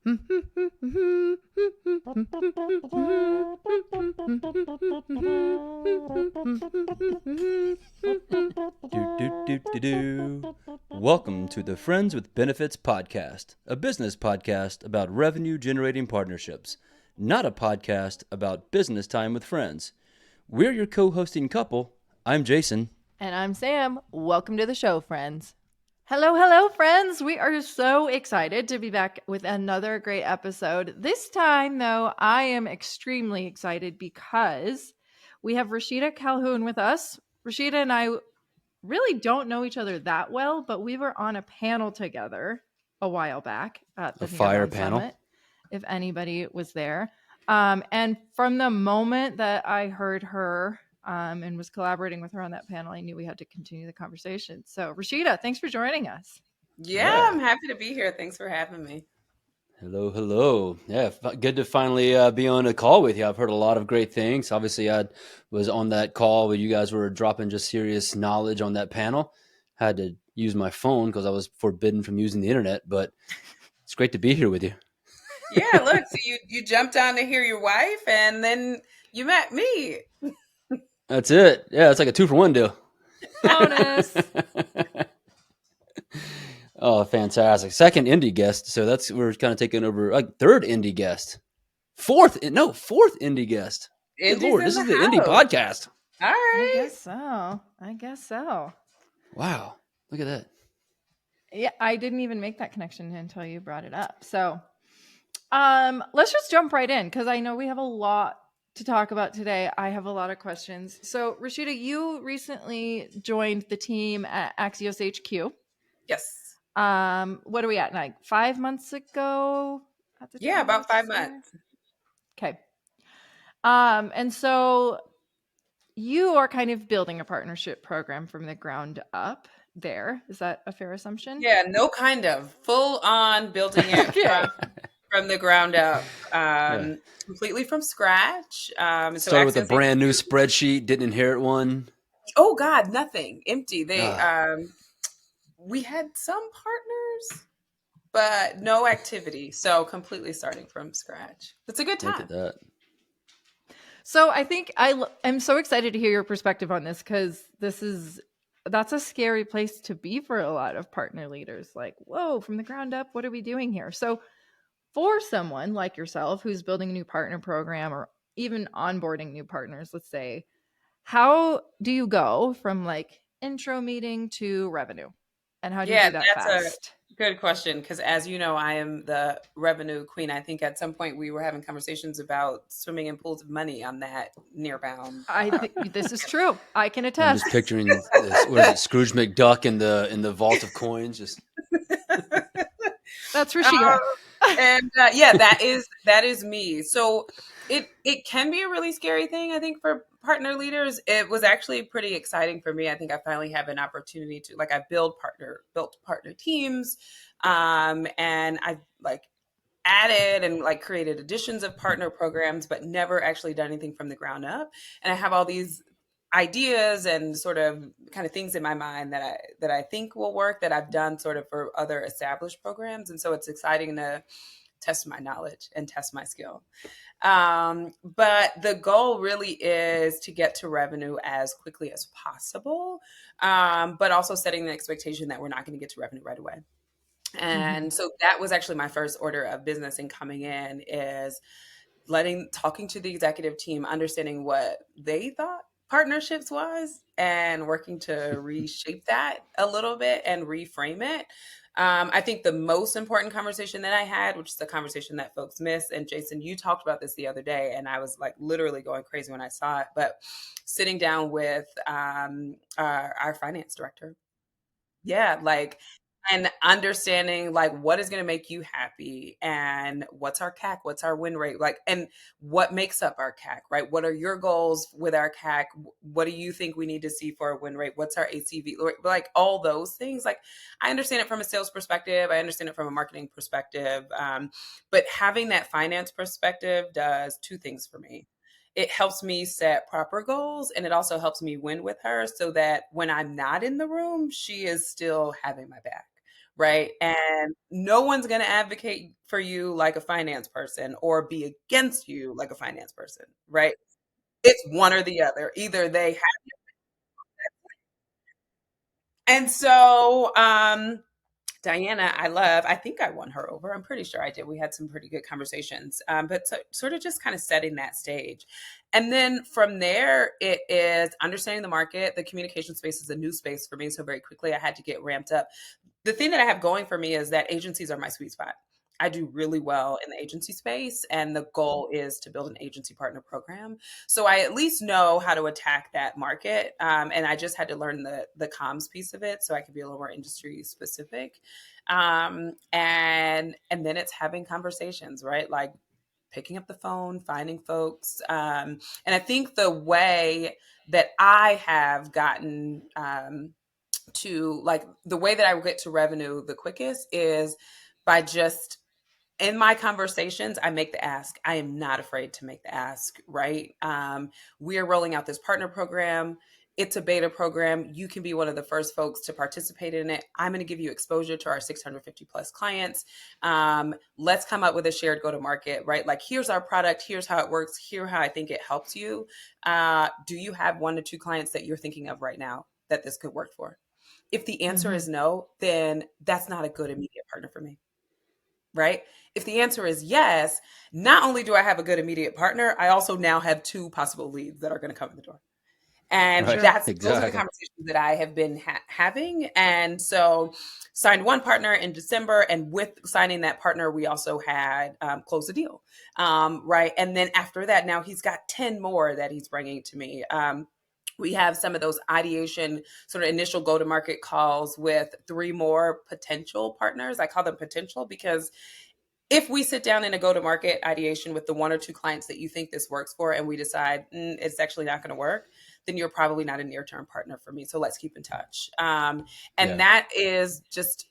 Welcome to the Friends with Benefits podcast, a business podcast about revenue-generating partnerships, not a podcast about business time with friends. We're your co-hosting couple. I'm Jason. And I'm Sam. Welcome to the show, friends. Hello, friends. We are so excited to be back with another great episode. This time, though, I am extremely excited because we have Rasheité Calhoun with us. Rashida and I really don't know each other that well, but we were on a panel together a while back at the fire panel Summit, if anybody was there. And from the moment that I heard her and was collaborating with her on that panel, I knew we had to continue the conversation. So, Rashida, thanks for joining us. Yeah, I'm happy to be here. Thanks for having me. Hello. Yeah, good to finally be on a call with you. I've heard a lot of great things. Obviously, I was on that call where you guys were dropping just serious knowledge on that panel. Had to use my phone because I was forbidden from using the internet, but it's great to be here with you. Yeah, look, so you jumped on to hear your wife, and then you met me. That's it. Yeah, it's like a 2-for-1 deal. Bonus. Oh, fantastic. Second indie guest. So we're kind of taking over, like third indie guest. Fourth indie guest. Good Lord, this is the indie podcast. All right. I guess so. Wow. Look at that. Yeah, I didn't even make that connection until you brought it up. So let's just jump right in because I know we have a lot to talk about today. I have a lot of questions. So Rashida, you recently joined the team at Axios HQ. Yes. What are we at? Like 5 months ago? Yeah, about 5 months. Okay. And so you are kind of building a partnership program from the ground up there. Is that a fair assumption? Yeah, no kind of. Full on building it from the ground up. Completely from scratch. Started with a brand new spreadsheet, didn't inherit one. Oh God, nothing. Empty. We had some partners, but no activity. So completely starting from scratch. It's a good time. Look at that. So I think I'm so excited to hear your perspective on this because that's a scary place to be for a lot of partner leaders. Like, whoa, from the ground up, what are we doing here? So for someone like yourself who's building a new partner program or even onboarding new partners, let's say, how do you go from like intro meeting to revenue? And how do you do that fast? That's a good question because as you know, I am the revenue queen. I think at some point we were having conversations about swimming in pools of money on that nearbound. I think this is true. I can attest. I'm just picturing this, what is it, Scrooge McDuck in the vault of coins. Just that's Rashida. And that is me. So it can be a really scary thing, I think, for partner leaders. It was actually pretty exciting for me. I think I finally have an opportunity to I built partner teams, and I've added and created additions of partner programs, but never actually done anything from the ground up. And I have all these ideas and sort of kind of things in my mind that I think will work that I've done sort of for other established programs. And so it's exciting to test my knowledge and test my skill. But the goal really is to get to revenue as quickly as possible, but also setting the expectation that we're not going to get to revenue right away. And so that was actually my first order of business in coming in is talking to the executive team, understanding what they thought partnerships was and working to reshape that a little bit and reframe it. I think the most important conversation that I had, which is the conversation that folks miss, and Jason, you talked about this the other day, and I was literally going crazy when I saw it, but sitting down with our finance director. Yeah, and understanding what is going to make you happy and what's our CAC, what's our win rate, and what makes up our CAC, right? What are your goals with our CAC? What do you think we need to see for a win rate? What's our ACV? All those things. I understand it from a sales perspective. I understand it from a marketing perspective. But having that finance perspective does two things for me. It helps me set proper goals, and it also helps me win with her so that when I'm not in the room, she is still having my back. right? And no one's going to advocate for you like a finance person or be against you like a finance person, right? It's one or the other. Either they have, and so Diana, I think I won her over. I'm pretty sure I did. We had some pretty good conversations, but sort of just kind of setting that stage. And then from there, it is understanding the market. The communication space is a new space for me. So very quickly, I had to get ramped up. The thing that I have going for me is that agencies are my sweet spot. I do really well in the agency space, and the goal is to build an agency partner program. So I at least know how to attack that market, and I just had to learn the comms piece of it, so I could be a little more industry specific. And then it's having conversations, right? Like picking up the phone, finding folks, and I think the way that I have gotten to like the way that I get to revenue the quickest is by just in my conversations, I make the ask. I am not afraid to make the ask, right? We are rolling out this partner program. It's a beta program. You can be one of the first folks to participate in it. I'm going to give you exposure to our 650 plus clients. Let's come up with a shared go to market, right? Like, here's our product. Here's how it works. Here's how I think it helps you. Do you have 1 to 2 clients that you're thinking of right now that this could work for? If the answer is no, then that's not a good immediate partner for me, right? If the answer is yes, not only do I have a good immediate partner, I also now have 2 possible leads that are going to come in the door. And Right. Sure. those are the Exactly. conversations that I have been having. And so signed 1 partner in December, and with signing that partner, we also had closed a deal, right? And then after that, now he's got 10 more that he's bringing to me. We have some of those ideation sort of initial go-to-market calls with 3 more potential partners. I call them potential because if we sit down in a go-to-market ideation with the 1 or 2 clients that you think this works for, and we decide it's actually not going to work, then you're probably not a near-term partner for me. So let's keep in touch. And Yeah. that is just,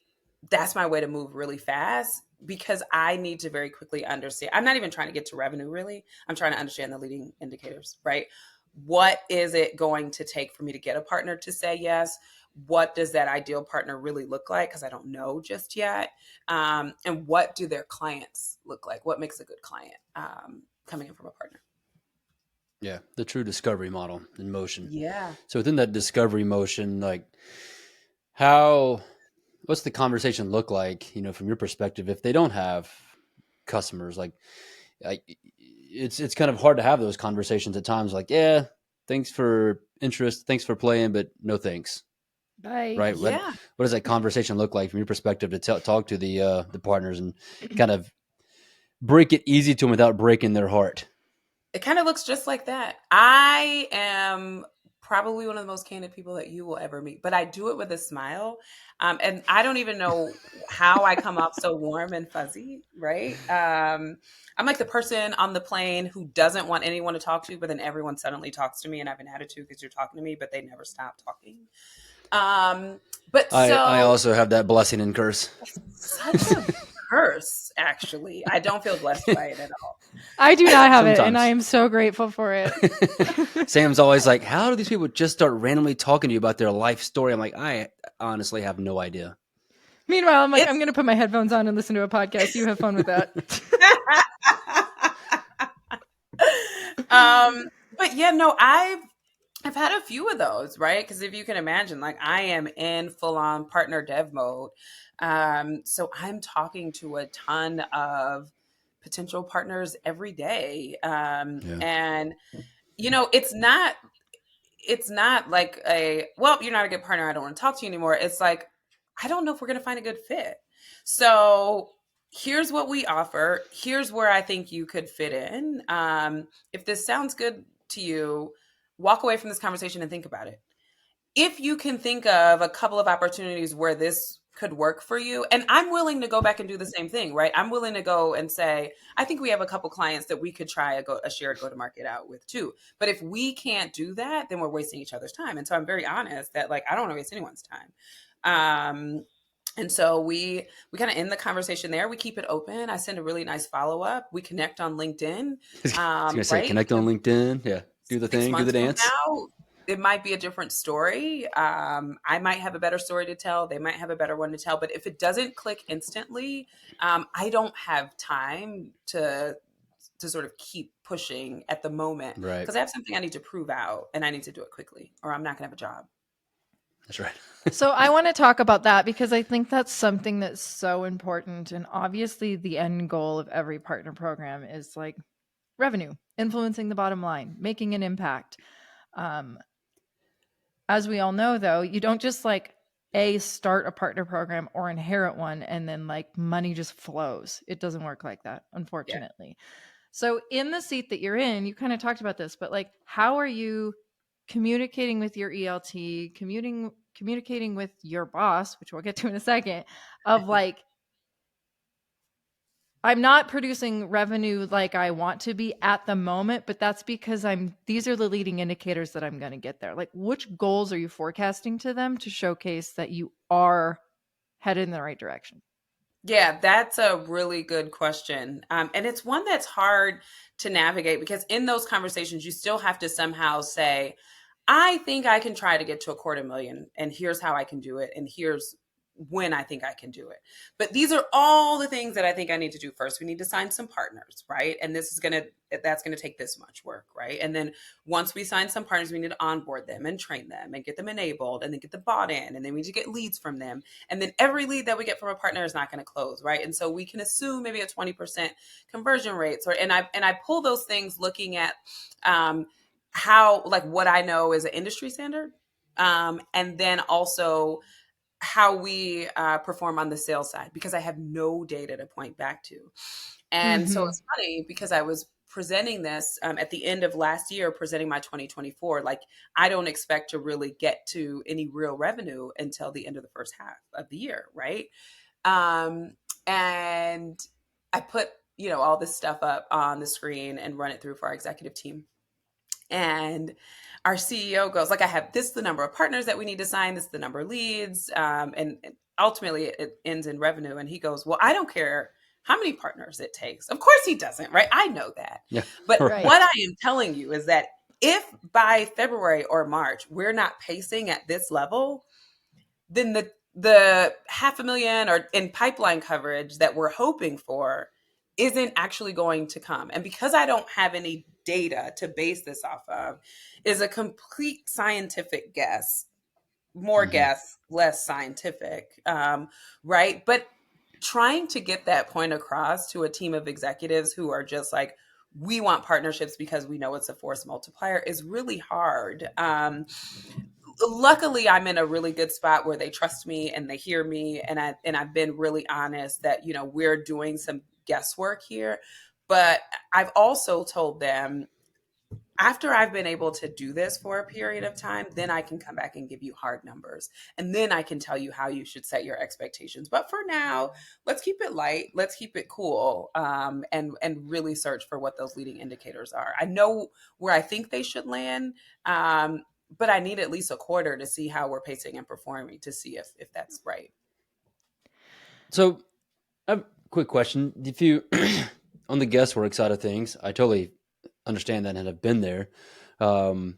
that's my way to move really fast because I need to very quickly understand. I'm not even trying to get to revenue really. I'm trying to understand the leading indicators, right? What is it going to take for me to get a partner to say yes? What does that ideal partner really look like? Because I don't know just yet. And what do their clients look like? What makes a good client coming in from a partner? Yeah. The true discovery model in motion. Yeah. So within that discovery motion, like how, what's the conversation look like, from your perspective, if they don't have customers? Like, it's kind of hard to have those conversations at times. Like, yeah, thanks for interest, thanks for playing, but no thanks. Bye. Right? Yeah. What does that conversation look like from your perspective to talk to the partners and kind of break it easy to them without breaking their heart? It kind of looks just like that. I am probably one of the most candid people that you will ever meet, but I do it with a smile. And I don't even know how I come off so warm and fuzzy, right? I'm like the person on the plane who doesn't want anyone to talk to, but then everyone suddenly talks to me and I have an attitude because you're talking to me, but they never stop talking. But I so also have that blessing and curse. such a curse, actually. I don't feel blessed by it at all. I do not have it, and I Sometimes. am so grateful for it. Sam's always like, how do these people just start randomly talking to you about their life story? I'm like, I honestly have no idea. Meanwhile, I'm like, I'm It's going to put my headphones on and listen to a podcast. You have fun with that. but yeah, no, I've had a few of those, right? Because if you can imagine, like I am in full on partner dev mode. So I'm talking to a ton of potential partners every day. Yeah. And it's not like well, you're not a good partner, I don't want to talk to you anymore. It's like, I don't know if we're going to find a good fit. So here's what we offer. Here's where I think you could fit in. If this sounds good to you, walk away from this conversation and think about it. If you can think of a couple of opportunities where this could work for you, and I'm willing to go back and do the same thing, right? I'm willing to go and say, I think we have a couple clients that we could try a shared go to market out with too. But if we can't do that, then we're wasting each other's time. And so I'm very honest that like I don't want to waste anyone's time. And so we kind of end the conversation there. We keep it open. I send a really nice follow up. We connect on LinkedIn. I was gonna say Right? connect on LinkedIn. Yeah. Do the 6 thing, do the months from dance. now, it might be a different story. I might have a better story to tell. They might have a better one to tell. But if it doesn't click instantly, I don't have time to sort of keep pushing at the moment Right. because I have something I need to prove out and I need to do it quickly or I'm not going to have a job. That's right. So I want to talk about that because I think that's something that's so important. And obviously, the end goal of every partner program is like revenue, influencing the bottom line, making an impact. Um, as we all know, though, you don't just like start a partner program or inherit one and then like money just flows. It doesn't work like that, Yeah. unfortunately. So in the seat that you're in, you kind of talked about this, but like, how are you communicating with your ELT, communicating with your boss, which we'll get to in a second, of like, I'm not producing revenue like I want to be at the moment, but that's because these are the leading indicators that I'm going to get there. Like, which goals are you forecasting to them to showcase that you are headed in the right direction? Yeah, that's a really good question. And it's one that's hard to navigate because in those conversations, you still have to somehow say, I think I can try to get to 250,000, and here's how I can do it, and here's when I think I can do it. But these are all the things that I think I need to do first. We need to sign some partners, right? And that's gonna take this much work, right? And then once we sign some partners, we need to onboard them and train them and get them enabled and then get the bought in, and then we need to get leads from them. And then every lead that we get from a partner is not going to close, right? And so we can assume maybe a 20% conversion rates, or and I pull those things looking at how, like, what I know is an industry standard, and then also how we perform on the sales side because I have no data to point back to. And so Mm-hmm. it's funny because I was presenting this at the end of last year, presenting my 2024. Like, I don't expect to really get to any real revenue until the end of the first half of the year, right? Um, and I put, all this stuff up on the screen and run it through for our executive team. And our CEO goes, like, I have this, the number of partners that we need to sign, this, the number of leads. And ultimately it ends in revenue. And he goes, well, I don't care how many partners it takes. Of course he doesn't, right? I know that. Yeah. But Right. what I am telling you is that if by February or March, we're not pacing at this level, then the 500,000 or in pipeline coverage that we're hoping for isn't actually going to come. And because I don't have any data to base this off of, is a complete scientific guess. More Hmm. guess, less scientific, right? But trying to get that point across to a team of executives who are just like, we want partnerships because we know it's a force multiplier is really hard. Luckily I'm in a really good spot where they trust me and they hear me, and I've been really honest that we're doing some guesswork here. But I've also told them, after I've been able to do this for a period of time, then I can come back and give you hard numbers. And then I can tell you how you should set your expectations. But for now, let's keep it light. Let's keep it cool, and really search for what those leading indicators are. I know where I think they should land, but I need at least a quarter to see how we're pacing and performing to see if that's right. So, I have a quick question. If you, on the guesswork side of things, I totally understand that and have been there. Um,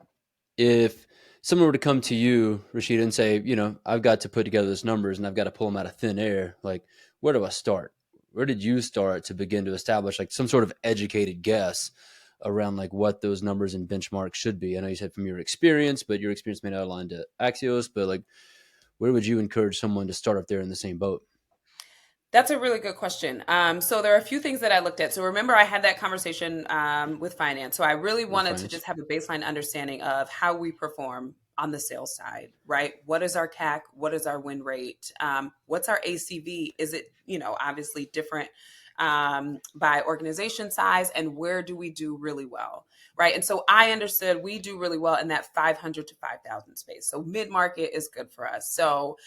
if someone were to come to you, Rashida, and say, I've got to put together those numbers and I've got to pull them out of thin air, like, where do I start? Where did you start to begin to establish like some sort of educated guess around like what those numbers and benchmarks should be? I know you said from your experience, but your experience may not align to Axios, but like, where would you encourage someone to start if they're in the same boat? That's a really good question. So there are a few things that I looked at. So remember, I had that conversation with finance. So I really With wanted to finance? just have a baseline understanding of how we perform on the sales side, right? What is our CAC? What is our win rate? What's our ACV? Is it, obviously different by organization size, and where do we do really well, right? And so I understood we do really well in that 500 to 5,000 space. So mid market is good for us. So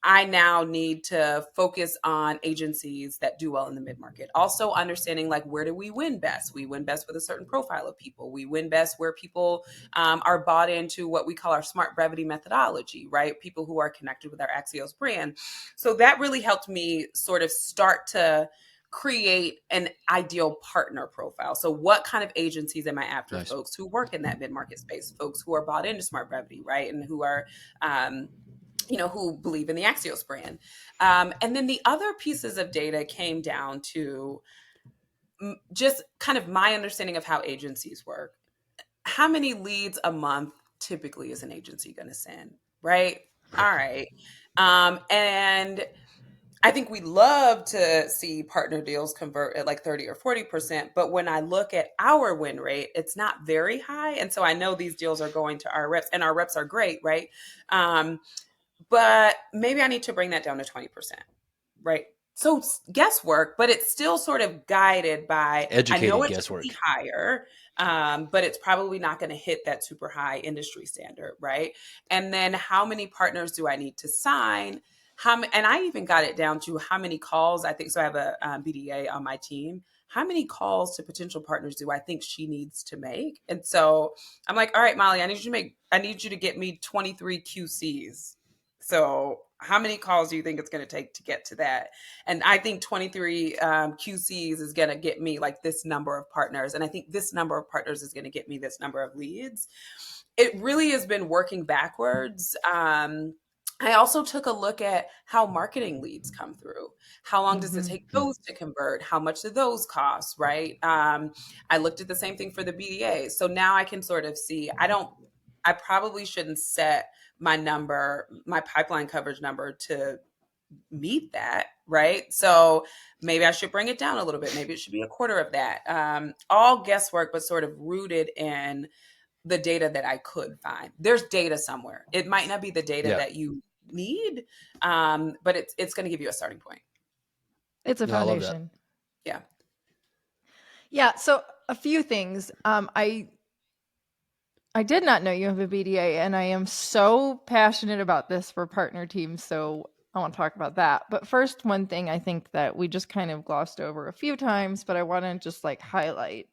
I now need to focus on agencies that do well in the mid market. Also, understanding like, where do we win best? We win best with a certain profile of people. We win best where people are bought into what we call our smart brevity methodology, right? People who are connected with our Axios brand. So that really helped me sort of start to create an ideal partner profile. So what kind of agencies am I after? Nice. Folks who work in that mid-market space, folks who are bought into smart brevity, right? And who are, who believe in the Axios brand. And then the other pieces of data came down to just kind of my understanding of how agencies work. How many leads a month typically is an agency going to send, right? All right. And I think we love to see partner deals convert at like 30 or 40%. But when I look at our win rate, it's not very high. And so I know these deals are going to our reps, and our reps are great, right? But maybe I need to bring that down to 20%, right? So it's guesswork, but it's still sort of guided by, I know Educated it's going to be guesswork. higher, but it's probably not going to hit that super high industry standard, right? And then how many partners do I need to sign? And I even got it down to how many calls I think. So I have a BDA on my team. How many calls to potential partners do I think she needs to make? And so I'm like, all right, Molly, I need you to get me 23 QCs. So how many calls do you think it's going to take to get to that? And I think 23 QCs is going to get me like this number of partners. And I think this number of partners is going to get me this number of leads. It really has been working backwards. I also took a look at how marketing leads come through. How long does it take those to convert? How much do those cost, right? I looked at the same thing for the BDA. So now I can sort of see, I probably shouldn't set my pipeline coverage number to meet that, right? So maybe I should bring it down a little bit. Maybe it should be a quarter of that. All guesswork, but sort of rooted in the data that I could find. There's data somewhere. It might not be the data that you need, but it's going to give you a starting point. It's a No, I love that. foundation. Yeah. Yeah. So a few things. I did not know you have a BDA, and I am so passionate about this for partner teams. So I want to talk about that. But first, one thing I think that we just kind of glossed over a few times, but I want to just like highlight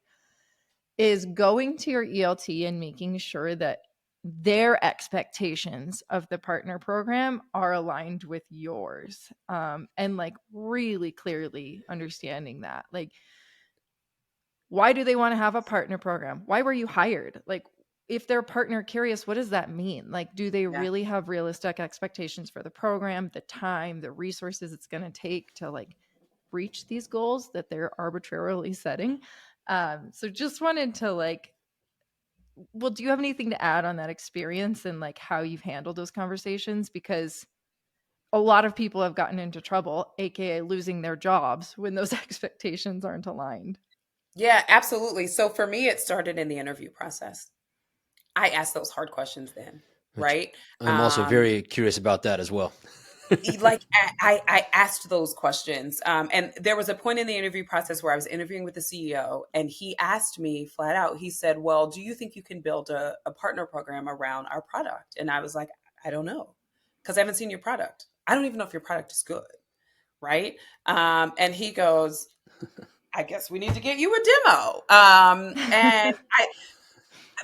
is going to your ELT and making sure that their expectations of the partner program are aligned with yours, and like really clearly understanding that. Like, why do they want to have a partner program? Why were you hired? Like, if they're partner curious, what does that mean? Like, do they really have realistic expectations for the program, the time, the resources it's going to take to like reach these goals that they're arbitrarily setting? So just wanted to like, well, do you have anything to add on that experience and like how you've handled those conversations? Because a lot of people have gotten into trouble, aka losing their jobs, when those expectations aren't aligned. Yeah, absolutely. So for me, it started in the interview process. I asked those hard questions then, right? I'm also very curious about that as well. Like I asked those questions, and there was a point in the interview process where I was interviewing with the CEO, and he asked me flat out. He said, "Well, do you think you can build a partner program around our product?" And I was like, "I don't know, because I haven't seen your product. I don't even know if your product is good, right?" And he goes, "I guess we need to get you a demo."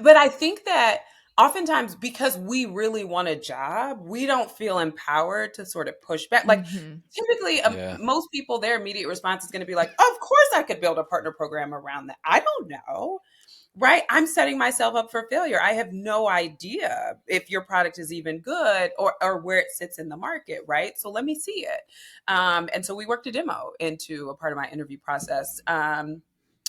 But I think that oftentimes because we really want a job, we don't feel empowered to sort of push back. Like typically, most people, their immediate response is going to be like, "Of course I could build a partner program around that. I don't know." Right? I'm setting myself up for failure. I have no idea if your product is even good or where it sits in the market, right? So let me see it. And so we worked a demo into a part of my interview process.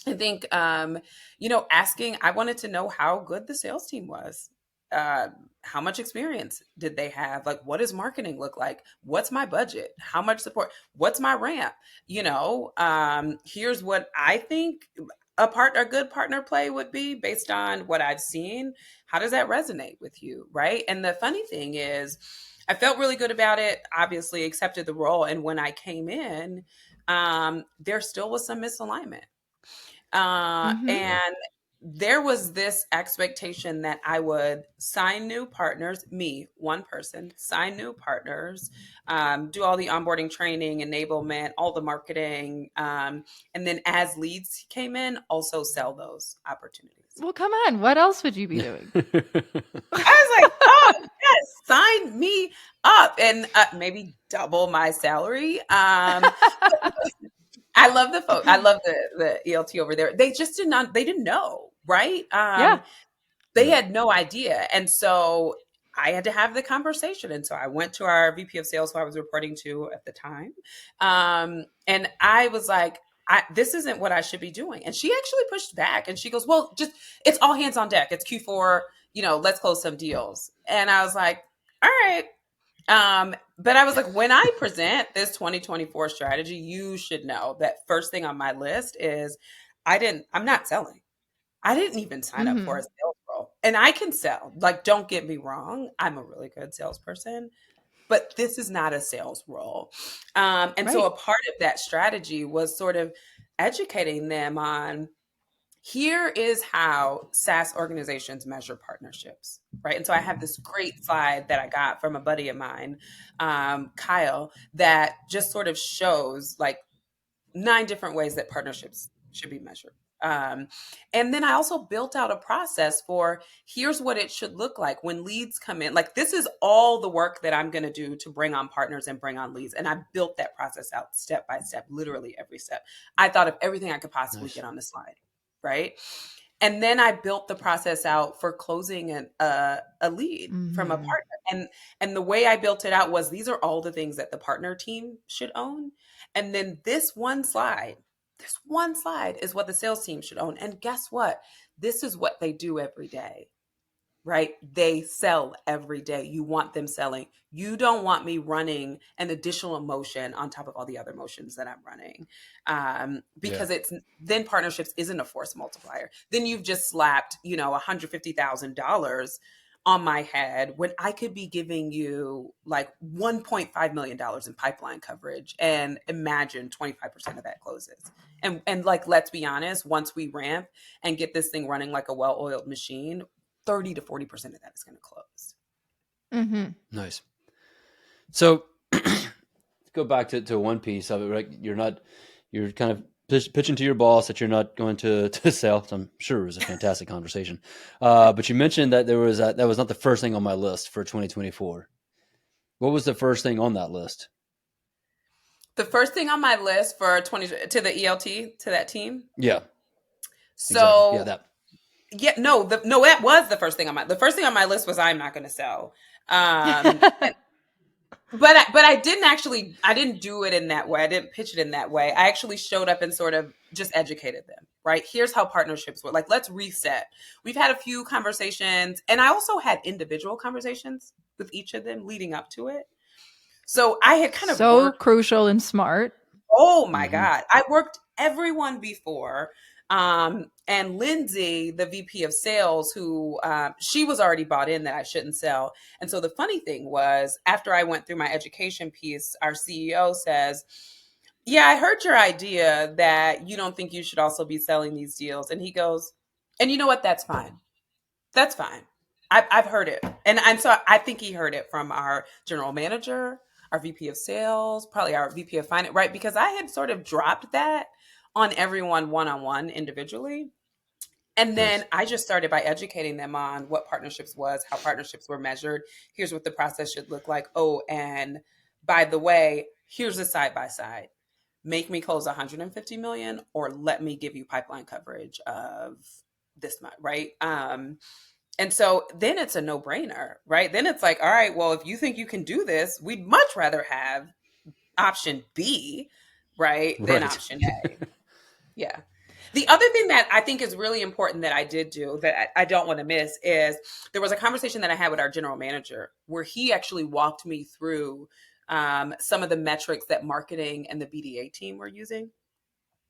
I think, asking, I wanted to know how good the sales team was. How much experience did they have? Like, what does marketing look like? What's my budget? How much support? What's my ramp? Here's what I think a good partner play would be based on what I've seen. How does that resonate with you? Right. And the funny thing is, I felt really good about it, obviously accepted the role. And when I came in, there still was some misalignment. And there was this expectation that I would sign new partners, me, one person, sign new partners, do all the onboarding training, enablement, all the marketing. And then as leads came in, also sell those opportunities. Well, come on. What else would you be doing? I was like, oh, yes, sign me up and maybe double my salary. I love I love the ELT over there. They just they didn't know, right? Yeah. They Right. had no idea. And so I had to have the conversation. And so I went to our VP of sales who I was reporting to at the time. And I was like, this isn't what I should be doing. And she actually pushed back and she goes, well, just, it's all hands on deck. It's Q4, let's close some deals. And I was like, all right. But I was like, when I present this 2024 strategy, you should know that first thing on my list is I'm not selling. I didn't even sign up for a Mm-hmm. sales role. And I can sell. Like, don't get me wrong. I'm a really good salesperson, but this is not a sales role. And so Right. a part of that strategy was sort of educating them on here is how SaaS organizations measure partnerships, right? And so I have this great slide that I got from a buddy of mine, Kyle, that just sort of shows like 9 different ways that partnerships should be measured. Um, and then I also built out a process for here's what it should look like when leads come in. Like, this is all the work that I'm going to do to bring on partners and bring on leads. And I built that process out step by step, literally every step. I thought of everything I could possibly Nice. get on the slide, right? And then I built the process out for closing a lead from a Mm-hmm. partner. And the way I built it out was these are all the things that the partner team should own. And then this one slide is what the sales team should own. And guess what? This is what they do every day, right? They sell every day. You want them selling. You don't want me running an additional emotion on top of all the other emotions that I'm running. Yeah. Because then partnerships isn't a force multiplier. Then you've just slapped, $150,000 on my head when I could be giving you like $1.5 million in pipeline coverage, and imagine 25% of that closes. And like, let's be honest, once we ramp and get this thing running like a well-oiled machine, 30 to 40% of that is going to close. Mm-hmm. Nice. So go back to one piece of it, right? You're kind of pitching to your boss that you're not going to sell. So I'm sure it was a fantastic conversation. But you mentioned that that was not the first thing on my list for 2024. What was the first thing on that list? The first thing on my list for 20 to the ELT, to that team. Yeah, exactly. Yeah, So that. yeah, no, that was the first thing the first thing on my list was I'm not going to sell. But I didn't do it in that way. I didn't pitch it in that way. I actually showed up and sort of just educated them, right? Here's how partnerships work. Like, let's reset. We've had a few conversations, and I also had individual conversations with each of them leading up to it. So I had kind of So worked. crucial and smart. Oh my Mm-hmm. God. I worked everyone before. And Lindsay, the VP of sales, who she was already bought in that I shouldn't sell. And so the funny thing was, after I went through my education piece, our CEO says, yeah, I heard your idea that you don't think you should also be selling these deals. And he goes, and you know what? That's fine. That's fine. I've heard it. And so I think he heard it from our general manager, our VP of sales, probably our VP of finance, right? Because I had sort of dropped that on everyone one-on-one individually. And then Nice. I just started by educating them on what partnerships was, how partnerships were measured. Here's what the process should look like. Oh, and by the way, here's a side by side. Make me close 150 million or let me give you pipeline coverage of this much, right? And so then it's a no-brainer, right? Then it's like, all right, well, if you think you can do this, we'd much rather have option B, right, than Right. option A. Yeah. The other thing that I think is really important that I did do that I don't want to miss is there was a conversation that I had with our general manager where he actually walked me through some of the metrics that marketing and the BDA team were using.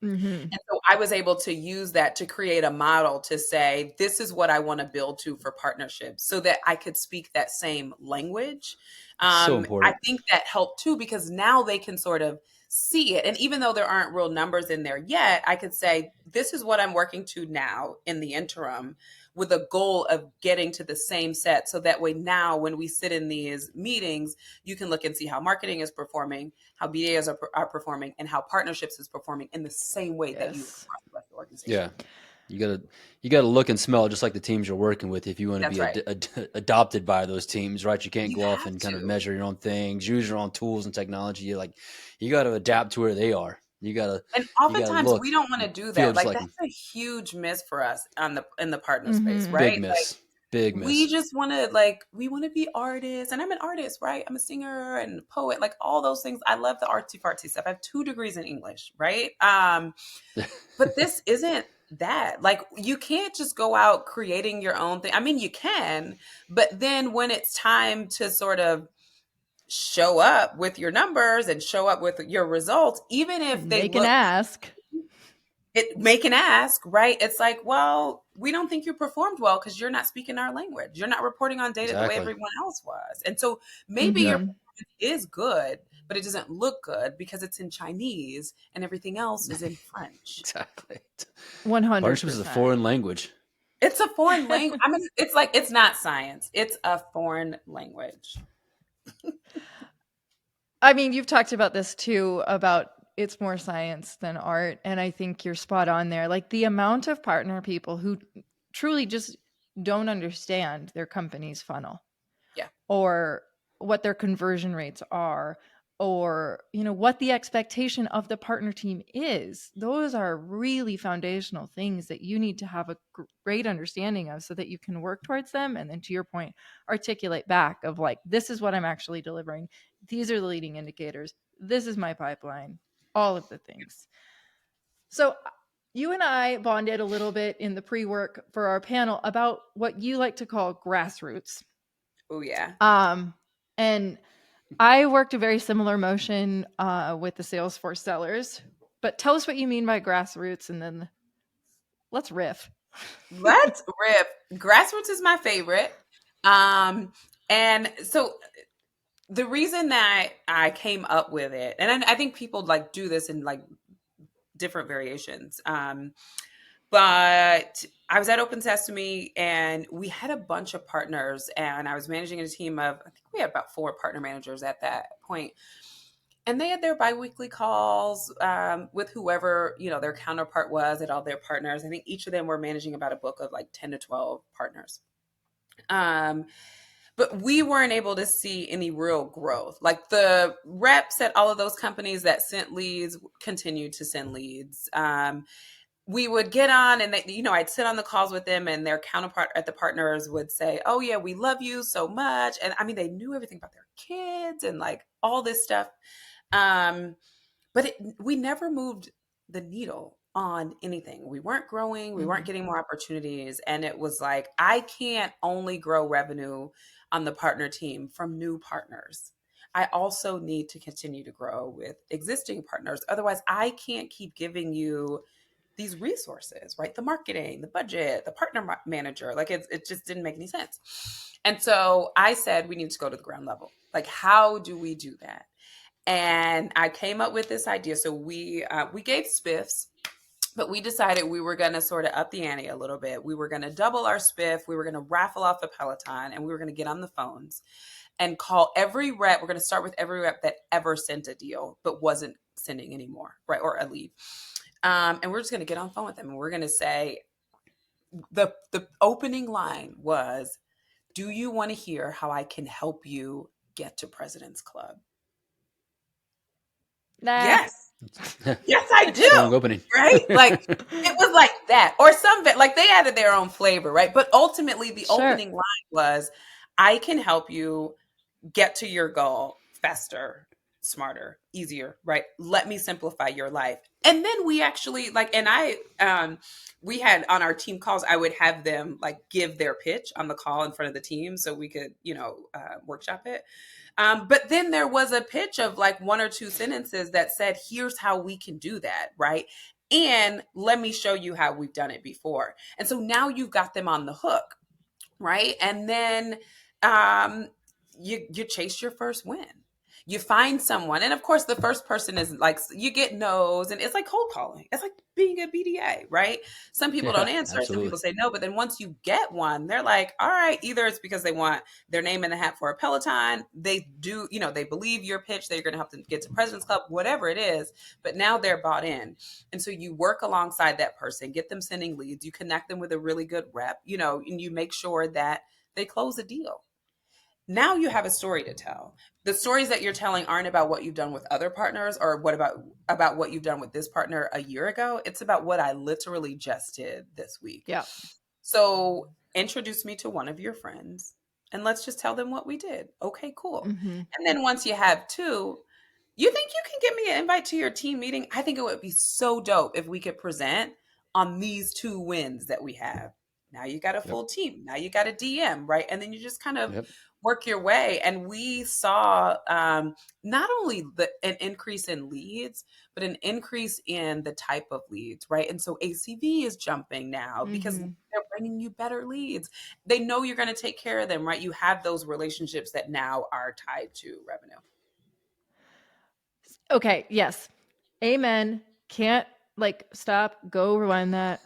Mm-hmm. And so I was able to use that to create a model to say, this is what I want to build to for partnerships so that I could speak that same language. So I important. think that helped too, because now they can sort of see it. And even though there aren't real numbers in there yet, I could say, this is what I'm working to now in the interim with a goal of getting to the same set. So that way now when we sit in these meetings, you can look and see how marketing is performing, how BDAs are performing, and how partnerships is performing in the same way that you Yes. across the rest of the organization. Yeah. You gotta look and smell just like the teams you're working with if you want to That's be right. adopted by those teams, right? You can't You go off have and kind of to. measure your own things, use your own tools and technology. You got to adapt to where they are. And you gotta oftentimes we look, don't want to do feel that. just Like like that's them. a huge miss for us on the in the partner space, Mm-hmm. Big right? Like miss. Big we miss. just want to like we want to be artists, and I'm an artist, right? I'm a singer and a poet, like all those things. I love the artsy fartsy stuff. I have 2 degrees in English, right? But this isn't that. Like you can't just go out creating your own thing. I mean, you can, but then when it's time to sort of show up with your numbers and show up with your results, even if they Make an look ask. it make an ask, right? It's like, well, we don't think you performed well because you're not speaking our language. You're not reporting on data the way Exactly. everyone else was. And so maybe your Mm-hmm. performance is good, but it doesn't look good because it's in Chinese and everything else is in French. Exactly. Partnerships is a 100%. foreign language. It's a foreign language. I mean, it's like it's not science. It's a foreign language. I mean, you've talked about this too, about it's more science than art. And I think you're spot on there. Like the amount of partner people who truly just don't understand their company's funnel Yeah. or what their conversion rates are, or what the expectation of the partner team is. Those are really foundational things that you need to have a great understanding of so that you can work towards them, and then, to your point, articulate back of like, this is what I'm actually delivering, these are the leading indicators, this is my pipeline, all of the things. So you and I bonded a little bit in the pre-work for our panel about what you like to call grassroots. Oh yeah. And I worked a very similar motion with the Salesforce sellers. But tell us what you mean by grassroots, and then let's riff. Let's rip. Grassroots is my favorite. And so the reason that I came up with it, and I think people like do this in like different variations. But I was at Open Sesame and we had a bunch of partners, and I was managing a team of, I think we had about 4 partner managers at that point. And they had their biweekly calls with whoever, their counterpart was at all their partners. I think each of them were managing about a book of like 10 to 12 partners. But we weren't able to see any real growth. Like the reps at all of those companies that sent leads continued to send leads. We would get on and they, I'd sit on the calls with them, and their counterpart at the partners would say, "Oh yeah, we love you so much." And I mean, they knew everything about their kids and like all this stuff. But we never moved the needle on anything. We weren't growing, we weren't getting more opportunities. And it was like, I can't only grow revenue on the partner team from new partners. I also need to continue to grow with existing partners. Otherwise, I can't keep giving you these resources, right? The marketing, the budget, the partner manager, like it just didn't make any sense. And so I said, we need to go to the ground level. Like, how do we do that? And I came up with this idea. So we gave spiffs, but we decided we were going to sort of up the ante a little bit. We were going to double our spiff. We were going to raffle off a Peloton, and we were going to get on the phones and call every rep. We're going to start with every rep that ever sent a deal but wasn't sending anymore, right? Or a lead. And we're just going to get on the phone with them, and we're going to say, the opening line was, "Do you want to hear how I can help you get to President's Club?" Nah. Yes. Yes, I do. Strong opening. Right? Like it was like that. Or some like they added their own flavor, right? But ultimately the opening line was, "I can help you get to your goal faster, smarter, easier, right? Let me simplify your life." And then we actually we had on our team calls, I would have them like give their pitch on the call in front of the team so we could, workshop it. But then there was a pitch of like 1 or 2 sentences that said, "Here's how we can do that," right? And let me show you how we've done it before. And so now you've got them on the hook, right? And then you chase your first win. You find someone, and of course, the first person is like you get no's, and it's like cold calling. It's like being a BDA, right? Some people don't answer, some Absolutely. people say no, but then once you get one, they're like, all right, either it's because they want their name in the hat for a Peloton, they do, they believe your pitch, that you're going to help them get to President's Club, whatever it is, but now they're bought in. And so you work alongside that person, get them sending leads, you connect them with a really good rep, and you make sure that they close a deal. Now you have a story to tell. The stories that you're telling aren't about what you've done with other partners or what about what you've done with this partner a year ago. It's about what I literally just did this week. Yeah. So introduce me to one of your friends and let's just tell them what we did. Okay, cool. Mm-hmm. And then once you have two, you think you can get me an invite to your team meeting? I think it would be so dope if we could present on these two wins that we have. Now you got a Yep. full team. Now you got a DM, right? And then you just kind of Yep. work your way. And we saw not only an increase in leads, but an increase in the type of leads, right? And so ACV is jumping now because Mm-hmm. they're bringing you better leads. They know you're going to take care of them, right? You have those relationships that now are tied to revenue. Okay. Yes. Amen. Can't stop, go rewind that,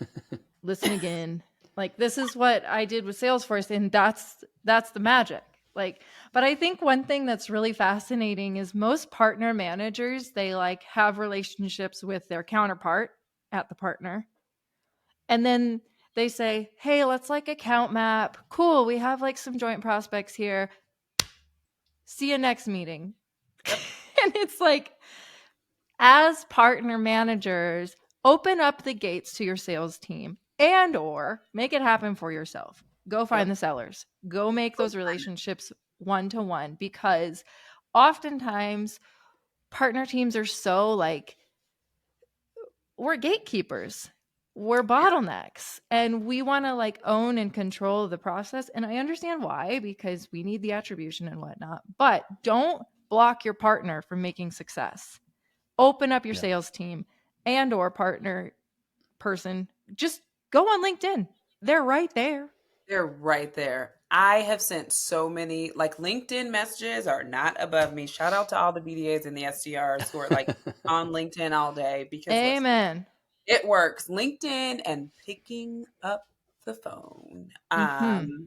listen again. Like, this is what I did with Salesforce, and that's the magic. But I think one thing that's really fascinating is most partner managers, they have relationships with their counterpart at the partner. And then they say, "Hey, let's account map. Cool, we have some joint prospects here. See you next meeting." Yep. And it's as partner managers, open up the gates to your sales team and or make it happen for yourself. Go find Yep. the sellers. Go make those relationships one-to-one, because oftentimes partner teams are so we're gatekeepers. We're bottlenecks, and we want to own and control the process. And I understand why, because we need the attribution and whatnot, but don't block your partner from making success. Open up your Yeah. sales team and or partner person. Just go on LinkedIn. They're right there. They're right there. I have sent so many, LinkedIn messages are not above me. Shout out to all the BDAs and the SDRs who are on LinkedIn all day, because listen, Amen. it works. LinkedIn and picking up the phone. Mm-hmm.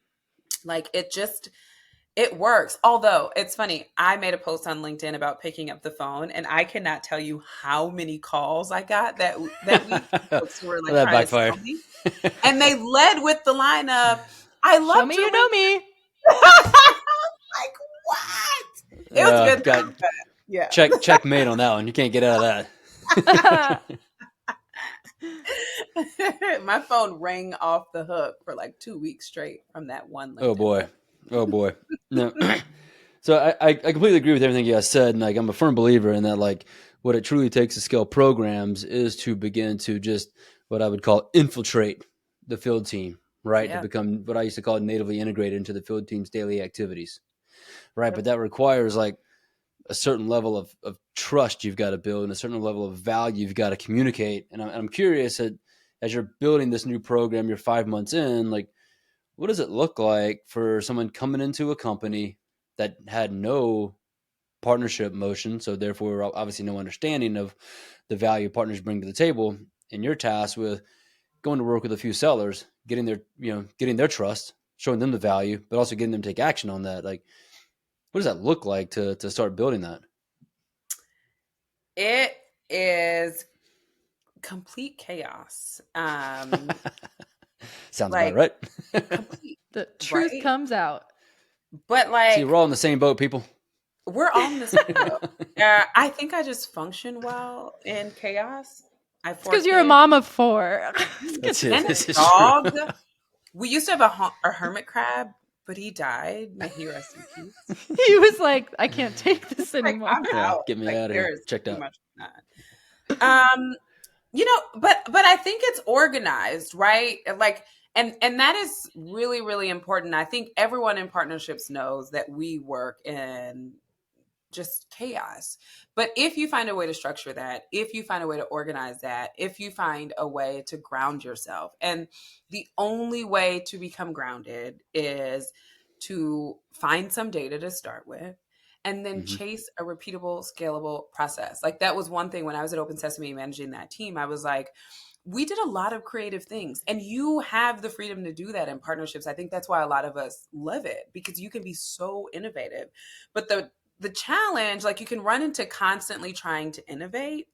It works. Although it's funny, I made a post on LinkedIn about picking up the phone, and I cannot tell you how many calls I got that week. Folks who were Well, that trying to sell backfired. me, and they led with the line of, "I Show loved me your you know LinkedIn." me. Like, what? It was good. Got Yeah. checkmate on that one. You can't get out of that. My phone rang off the hook for 2 weeks straight from that one LinkedIn. Oh boy. Oh boy. No. So I completely agree with everything you guys said, and I'm a firm believer in that. What it truly takes to scale programs is to begin to just what I would call infiltrate the field team, right? To Yeah. become what I used to call natively integrated into the field team's daily activities, right? Yep. But that requires a certain level of trust you've got to build and a certain level of value you've got to communicate. And I'm curious as you're building this new program, you're 5 months in, what does it look like for someone coming into a company that had no partnership motion, so therefore obviously no understanding of the value partners bring to the table, and you're tasked with going to work with a few sellers, getting their trust, showing them the value, but also getting them to take action on that. What does that look like to start building that? It is complete chaos. Sounds about right. Complete, The truth right? comes out. But See, we're all in the same boat, people. we're on the same boat. I think I just function well in chaos. I have It's 4 because you're a kids mom of 4. That's it. and a This is true. dog. We used to have a hermit crab, but he died. May he rest in peace. He was like, I can't take this anymore. I'm Yeah, out. get me out of There here. is Checked too out. much of that. But I think it's organized, right? And that is really, really important. I think everyone in partnerships knows that we work in just chaos. But if you find a way to structure that, if you find a way to organize that, if you find a way to ground yourself, and the only way to become grounded is to find some data to start with and then Mm-hmm. chase a repeatable, scalable process. That was one thing when I was at Open Sesame managing that team. I was like, we did a lot of creative things, and you have the freedom to do that in partnerships. I think that's why a lot of us love it, because you can be so innovative. But the challenge, you can run into constantly trying to innovate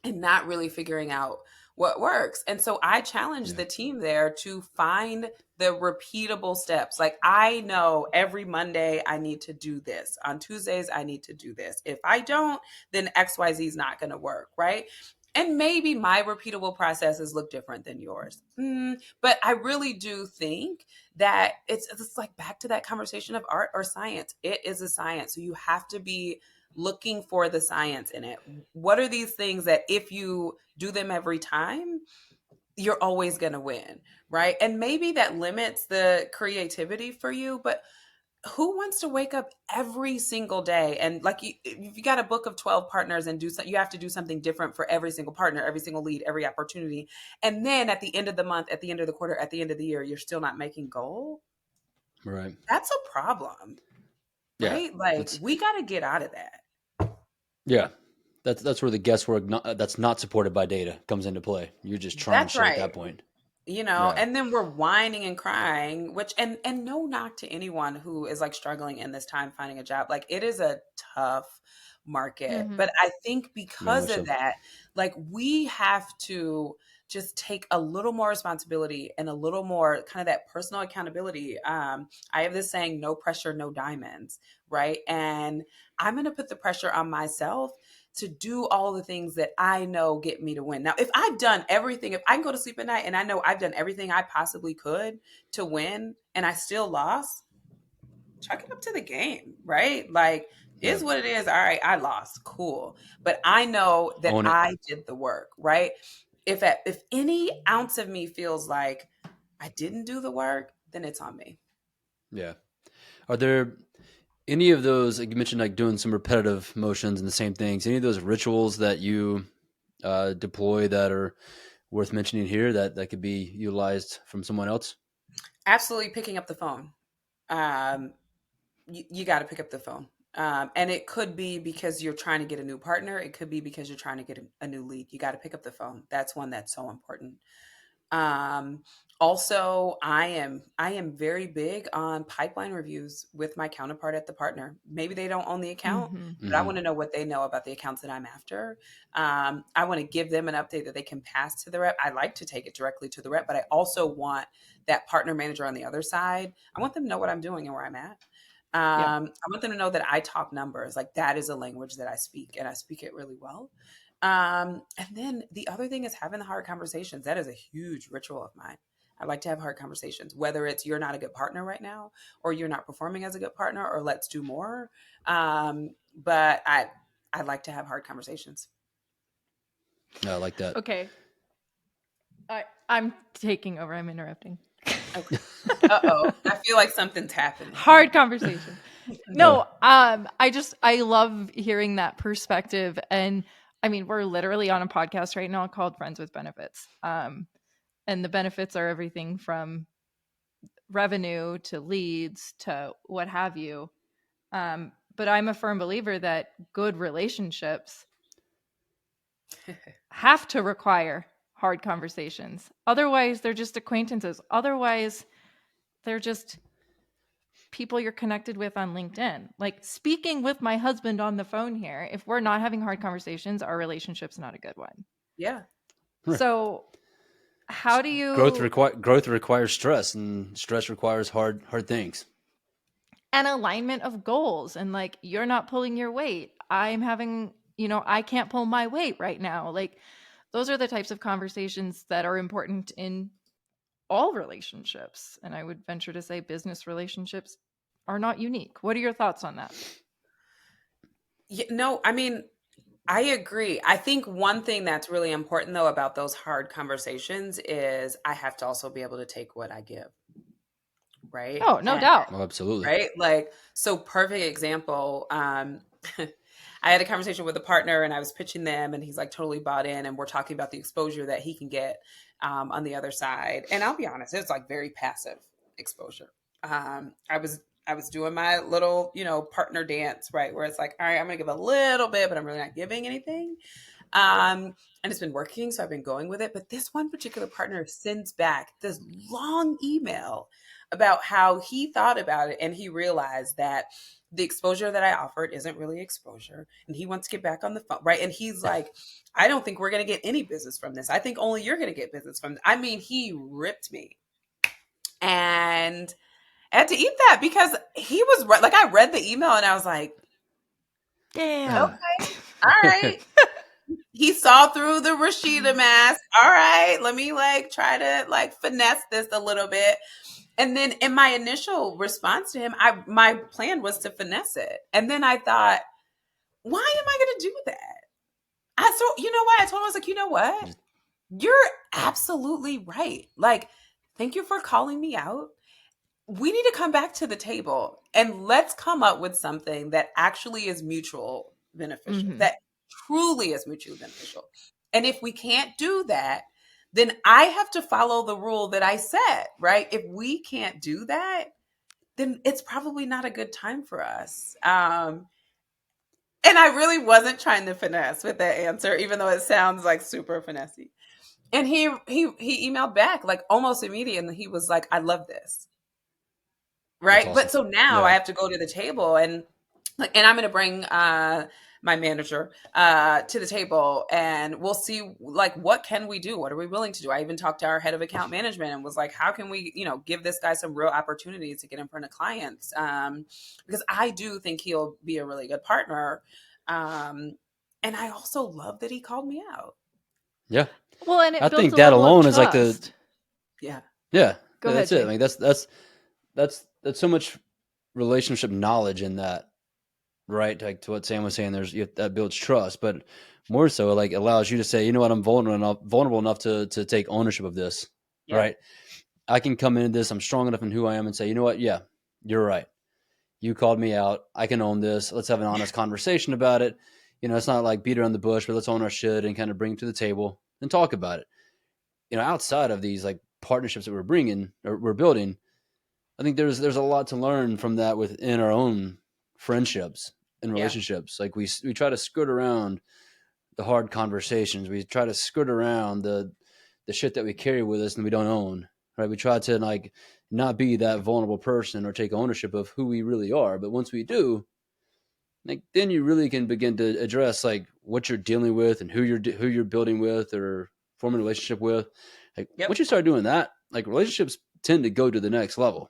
and not really figuring out what works. And so I challenged Yeah. the team there to find the repeatable steps. Like, I know every Monday I need to do this. On Tuesdays, I need to do this. If I don't, then XYZ is not going to work, right? And maybe my repeatable processes look different than yours. But I really do think that it's like back to that conversation of art or science. It is a science. So you have to be looking for the science in it. What are these things that if you do them every time, you're always going to win, right? And maybe that limits the creativity for you, but who wants to wake up every single day and like if you got a book of 12 partners and you have to do something different for every single partner, every single lead, every opportunity, and then at the end of the month, at the end of the quarter, at the end of the year, you're still not making goal? Right. That's a problem, Yeah. right? Like, That's we got to get out of that. yeah. That's where the guesswork that's not supported by data comes into play. You're just trying That's shit at right. that point. Yeah. And then we're whining and crying, which, and no knock to anyone who is like struggling in this time finding a job. Like, it is a tough market, Mm-hmm. but I think Very because much of so. that, like, we have to just take a little more responsibility and a little more kind of that personal accountability. I have this saying, no pressure, no diamonds, right? And I'm going to put the pressure on myself to do all the things that I know get me to win. Now, if I've done everything, if I can go to sleep at night and I know I've done everything I possibly could to win and I still lost, chalk it up to the game, right? Like, Yeah. is what it is. All right, I lost. Cool. But I know that Own it. I did the work, right? If any ounce of me feels like I didn't do the work, then it's on me. Yeah. Are there any of those, like you mentioned, like doing some repetitive motions and the same things, any of those rituals that you deploy that are worth mentioning here that could be utilized from someone else? Absolutely picking up the phone. Um, you got to pick up the phone. And it could be because you're trying to get a new partner. It could be because you're trying to get a new lead. You got to pick up the phone. That's one that's so important. Um, Also, I am very big on pipeline reviews with my counterpart at the partner. Maybe they don't own the account, Mm-hmm. but I Hmm. want to know what they know about the accounts that I'm after. I want to give them an update that they can pass to the rep. I like to take it directly to the rep, but I also want that partner manager on the other side. I want them to know what I'm doing and where I'm at. Yeah. I want them to know that I talk numbers. Like, that is a language that I speak, and I speak it really well. And then the other thing is having the hard conversations. That is a huge ritual of mine. I like to have hard conversations, whether it's you're not a good partner right now, or you're not performing as a good partner, or let's do more. But I like to have hard conversations. I like that. Okay. I'm taking over. I'm interrupting. Okay. Uh-oh. I feel like something's happening. Hard conversation. Uh, No, I love hearing that perspective. And I mean, we're literally on a podcast right now called Friends with Benefits. And the benefits are everything from revenue to leads to what have you. But I'm a firm believer that good relationships have to require hard conversations. Otherwise, they're just acquaintances. Otherwise, they're just people you're connected with on LinkedIn. Like, speaking with my husband on the phone here, if we're not having hard conversations, our relationship's not a good one. Yeah. right. So, how do you Growth requires stress, and stress requires hard things. an alignment of goals and like you're not pulling your weight. I'm having, I can't pull my weight right now. Like, those are the types of conversations that are important in all relationships. And I would venture to say business relationships are not unique. What are your thoughts on that? Yeah, no, I mean, I agree. I think one thing that's really important though about those hard conversations is I have to also be able to take what I give, right? Oh, no And doubt. Oh, absolutely. right, like, so perfect example. I had a conversation with a partner and I was pitching them and he's like totally bought in and we're talking about the exposure that he can get on the other side. And I'll be honest, it's like very passive exposure. I was doing my little, partner dance, right? Where it's like, all right, I'm gonna give a little bit, but I'm really not giving anything. And it's been working, so I've been going with it. But this one particular partner sends back this long email about how he thought about it, and he realized that the exposure that I offered isn't really exposure, and he wants to get back on the phone, right? And he's like, I don't think we're going to get any business from this. I think only you're going to get business from this. I mean, he ripped me. And I had to eat that because he was right. Like, I read the email and I was like, Damn. okay, all right. He saw through the Rashida mask. All right, let me like try to like finesse this a little bit. And then in my initial response to him, my plan was to finesse it. And then I thought, why am I going to do that? You know what? I told him, I was like, you know what? You're absolutely right. Like, thank you for calling me out. We need to come back to the table and let's come up with something that actually is mutual beneficial, that truly is mutually beneficial. And if we can't do that, then I have to follow the rule that I set, right? If we can't do that, then it's probably not a good time for us. And I really wasn't trying to finesse with that answer, even though it sounds like super finessey. And he emailed back like almost immediately, and he was like, "I love this." Right. Awesome. But so now I have to go to the table and I'm going to bring my manager to the table, and we'll see like, what can we do? What are we willing to do? I even talked to our head of account management and was like, how can we, give this guy some real opportunities to get in front of clients? Because I do think he'll be a really good partner. And I also love that he called me out. Yeah. Well, and I think that alone is like the, yeah. Go ahead, that's Jay. it. Like that's so much relationship knowledge in that, right? Like to what Sam was saying, that builds trust, but more so like allows you to say, you know what, I'm vulnerable enough to take ownership of this, right? I can come into this, I'm strong enough in who I am and say, you know what, yeah, you're right. You called me out. I can own this. Let's have an honest conversation about it. It's not like beat around the bush, but let's own our shit and kind of bring it to the table and talk about it. Outside of these like partnerships that we're building, I think there's a lot to learn from that within our own friendships and relationships. Like we try to skirt around the hard conversations. We try to skirt around the shit that we carry with us and we don't own, right? We try to like not be that vulnerable person or take ownership of who we really are. But once we do, like then you really can begin to address like what you're dealing with and who you're building with or forming a relationship with. Like once you start doing that, like relationships tend to go to the next level.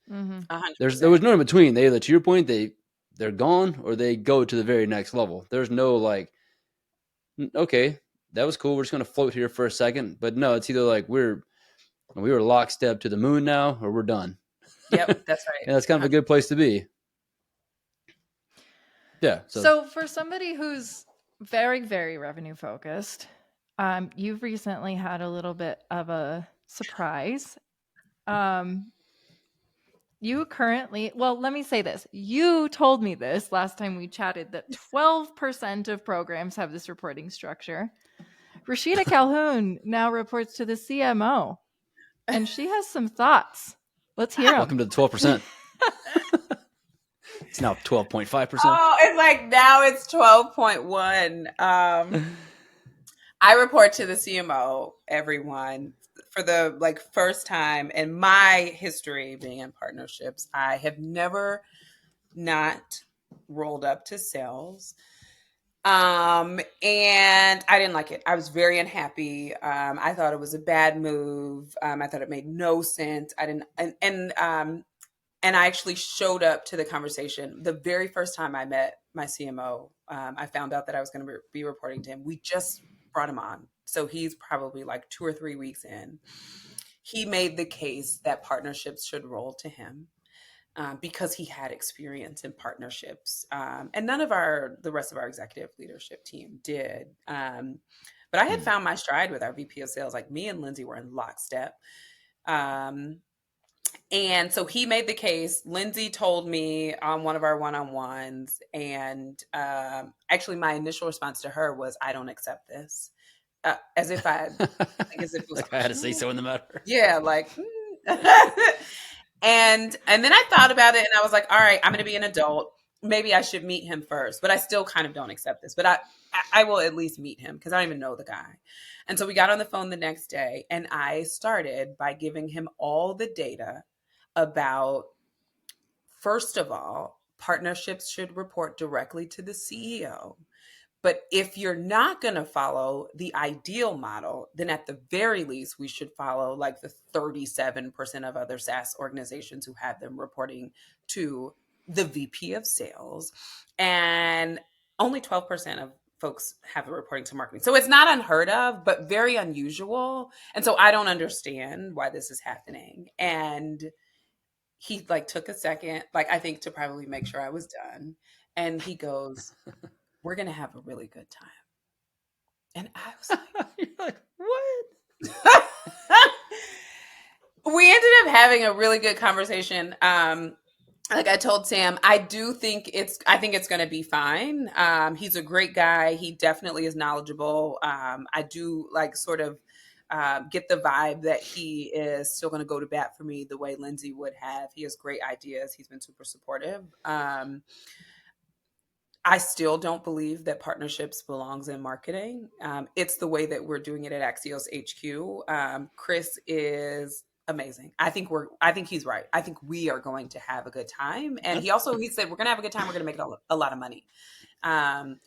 There was no in between. They either, to your point, they're gone or they go to the very next level. There's no like, okay, that was cool. We're just gonna float here for a second. But no, it's either like we were lockstep to the moon now, or we're done. Yep, that's right. And that's kind of a good place to be. Yeah. So for somebody who's very, very revenue focused, you've recently had a little bit of a surprise. You currently, well, let me say this. You told me this last time we chatted that 12% of programs have this reporting structure. Rasheité Calhoun now reports to the CMO, and she has some thoughts. Let's hear them. Welcome to the 12%. It's now 12.5%. Oh, it's like now it's 12.1. I report to the CMO, everyone. For the like first time in my history being in partnerships, I have never not rolled up to sales. And I didn't like it. I was very unhappy. I thought it was a bad move. I thought it made no sense. I didn't, and I actually showed up to the conversation. The very first time I met my CMO, I found out that I was going to be reporting to him. We just brought him on. So he's probably like 2 or 3 weeks in. He made the case that partnerships should roll to him because he had experience in partnerships. And none of the rest of our executive leadership team did. But I had found my stride with our VP of sales. Like me and Lindsay were in lockstep. And so he made the case. Lindsay told me on one of our one-on-ones, and actually my initial response to her was, I don't accept this. As if I it was like I had to say so in the matter. Yeah, like and then I thought about it and I was like, all right, I'm going to be an adult. Maybe I should meet him first, but I still kind of don't accept this. But I will at least meet him because I don't even know the guy. And so we got on the phone the next day, and I started by giving him all the data about, first of all, partnerships should report directly to the CEO. But if you're not going to follow the ideal model, then at the very least, we should follow like the 37% of other SaaS organizations who have them reporting to the VP of sales. And only 12% of folks have it reporting to marketing. So it's not unheard of, but very unusual. And so I don't understand why this is happening. And he like took a second, like I think to probably make sure I was done. And he goes, "We're going to have a really good time." And I was You're like, what? like, we ended up having a really good conversation. Like I told Sam, I think it's going to be fine. He's a great guy. He definitely is knowledgeable. I do like sort of get the vibe that he is still going to go to bat for me the way Lindsay would have. He has great ideas. He's been super supportive. I still don't believe that partnerships belongs in marketing. It's the way that we're doing it at Axios HQ. Chris is amazing. I think he's right. I think we are going to have a good time. And he said, we're going to have a good time. We're going to make a lot of money.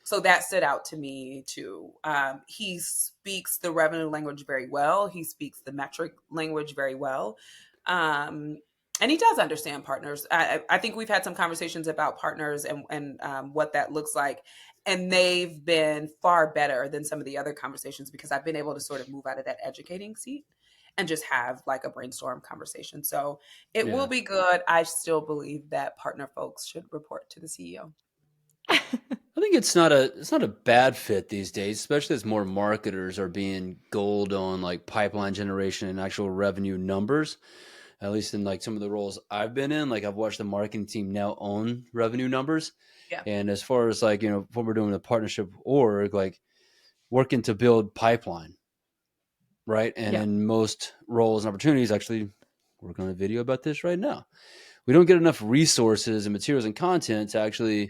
So that stood out to me too. He speaks the revenue language very well. He speaks the metric language very well. And he does understand partners. I think we've had some conversations about partners and what that looks like. And they've been far better than some of the other conversations because I've been able to sort of move out of that educating seat and just have like a brainstorm conversation. So it will be good. I still believe that partner folks should report to the CEO. I think it's not a bad fit these days, especially as more marketers are being gold on like pipeline generation and actual revenue numbers. At least in like some of the roles I've been in, like I've watched the marketing team now own revenue numbers. Yeah. And as far as like, what we're doing with the partnership org, like working to build pipeline, right? And in most roles and opportunities, actually working on a video about this right now. We don't get enough resources and materials and content to actually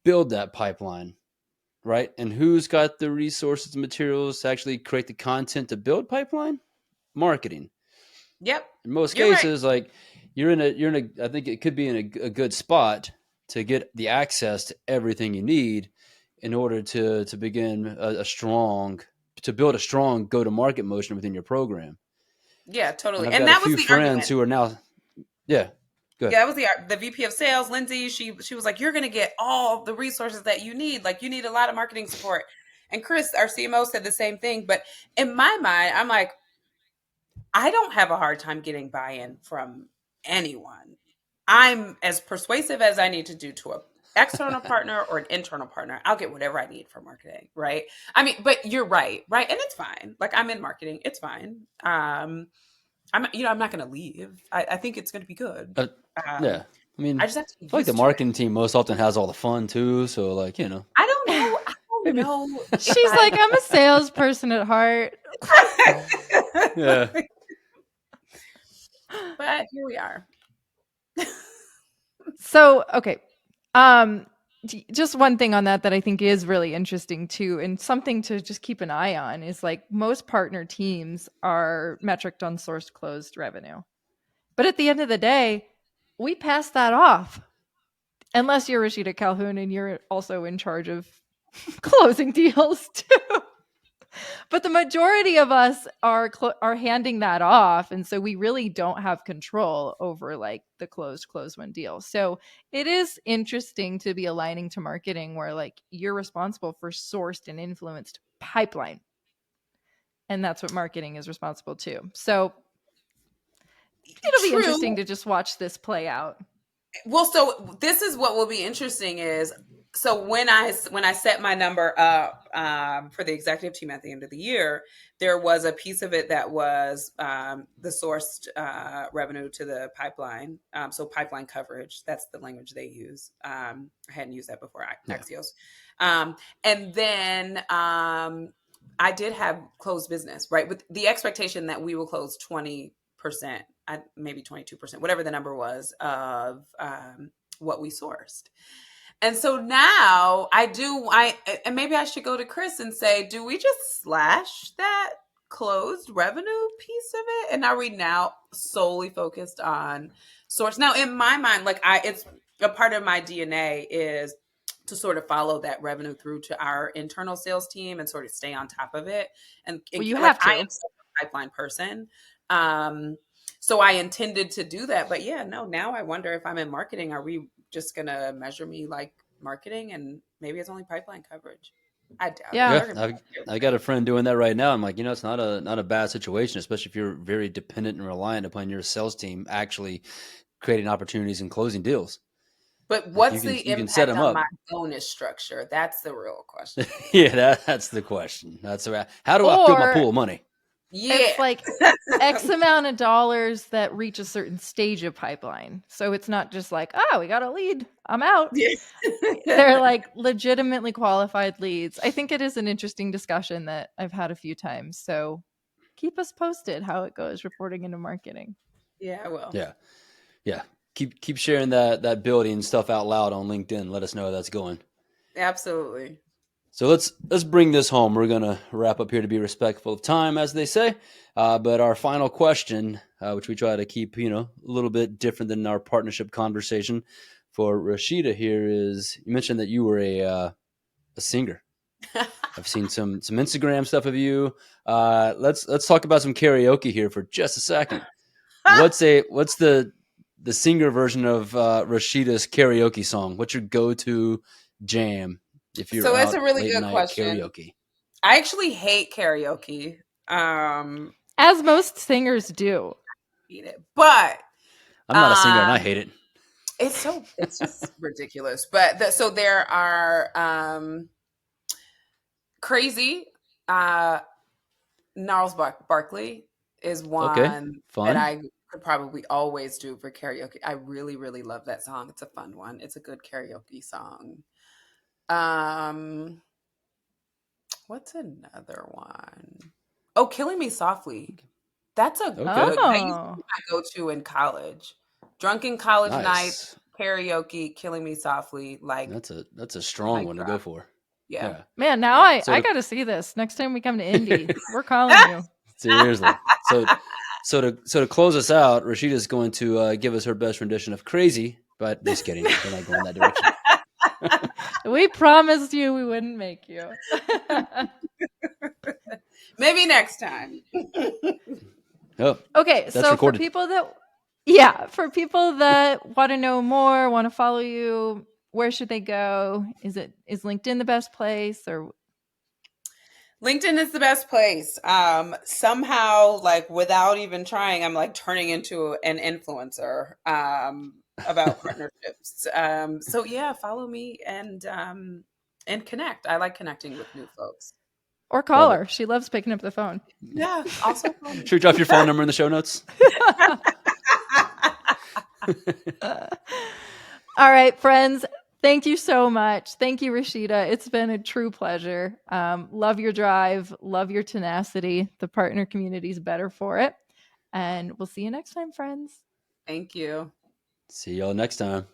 build that pipeline, right? And who's got the resources and materials to actually create the content to build pipeline? Marketing. Yep. In most You're cases, right. like you're in a, I think it could be in a good spot to get the access to everything you need in order to begin to build a strong go-to-market motion within your program. Yeah, And totally. I've And got a that was few the friends argument. who are now, yeah, good. Yeah, that was the VP of sales, Lindsay. She was like, "You're going to get all the resources that you need. Like, you need a lot of marketing support." And Chris, our CMO, said the same thing. But in my mind, I'm like, I don't have a hard time getting buy-in from anyone. I'm as persuasive as I need to do to an external partner or an internal partner. I'll get whatever I need for marketing, right? I mean, but you're right? And it's fine. Like I'm in marketing, it's fine. I'm not going to leave. I think it's going to be good. Yeah. I mean, I just have to I get feel like the used to it. marketing team most often has all the fun too. So like, I don't know. I don't maybe. know if She's like, I'm a salesperson at heart. Yeah. But here we are. So, okay. Just one thing on that I think is really interesting too, and something to just keep an eye on is like most partner teams are metriced on sourced closed revenue. But at the end of the day, we pass that off. Unless you're Rasheité Calhoun and you're also in charge of closing deals too. But the majority of us are handing that off, and so we really don't have control over like the close one deal. So it is interesting to be aligning to marketing where like you're responsible for sourced and influenced pipeline, and that's what marketing is responsible to. So it'll be interesting to just watch this play out. Well, so this is what will be interesting is so when I set my number up for the executive team at the end of the year, there was a piece of it that was the sourced revenue to the pipeline. So pipeline coverage, that's the language they use. I hadn't used that before, Axios. And then I did have closed business, right? With the expectation that we will close 20%, maybe 22%, whatever the number was of what we sourced. And so now and maybe I should go to Chris and say, do we just slash that closed revenue piece of it? And are we now solely focused on source? Now, in my mind, like it's a part of my DNA is to sort of follow that revenue through to our internal sales team and sort of stay on top of it. Well, you like have I to. am such a pipeline person. So I intended to do that, but yeah, no, now I wonder if I'm in marketing, are we just going to measure me like marketing and maybe it's only pipeline coverage? I doubt it. Yeah. Yeah, They're going to I got a friend doing that right now. I'm like, it's not a bad situation, especially if you're very dependent and reliant upon your sales team actually creating opportunities and closing deals. But Like what's the you can set impact them on up. my bonus structure? That's the real question. Yeah, that's the question. That's about how do I fill my Or pool of money? it's Yeah. like X amount of dollars that reach a certain stage of pipeline. So it's not just like, oh, we got a lead, I'm out. Yeah. They're like legitimately qualified leads. I think it is an interesting discussion that I've had a few times. So keep us posted how it goes reporting into marketing. Yeah, I will. Yeah, yeah. Keep sharing that building stuff out loud on LinkedIn. Let us know how that's going. Absolutely. So let's bring this home. We're gonna wrap up here to be respectful of time, as they say. But our final question, which we try to keep, a little bit different than our partnership conversation, for Rashida here is: you mentioned that you were a singer. I've seen some Instagram stuff of you. Let's talk about some karaoke here for just a second. What's the singer version of Rashida's karaoke song? What's your go-to jam if you're So it's a out really late good night question. karaoke? I actually hate karaoke. As most singers do. Hate it. But I'm not a singer and I um hate it. it's just ridiculous. But so there are crazy Gnarls Barkley is Okay, one that fun. I could probably always do for karaoke. I really, really love that song. It's a fun one. It's a good karaoke song. Um, what's another one? Oh, Killing Me Softly. That's a Okay, good that used to Oh. be my go-to in college. Drunken college nights, nice. karaoke, Killing Me Softly, like That's a strong mic one to go drop. for. Yeah. Yeah. Man, now Yeah. I got to see this next time we come to Indy. We're calling you. Seriously. So to close us out, Rashida's going to give us her best rendition of "Crazy," but just kidding. We're not going that direction. We promised you we wouldn't make you. Maybe next time. Oh, Okay, that's so for recorded. people that want to know more, want to follow you, where should they go? Is LinkedIn the best place, or LinkedIn is the best place. Somehow, like without even trying, I'm like turning into an influencer about partnerships. So yeah, follow me and connect. I like connecting with new folks. call Love it. her? She loves picking up the phone. Yeah, also call me. Should we drop your phone number in the show notes? All right, friends. Thank you so much. Thank you, Rashida. It's been a true pleasure. Love your drive. Love your tenacity. The partner community is better for it. And we'll see you next time, friends. Thank you. See y'all next time.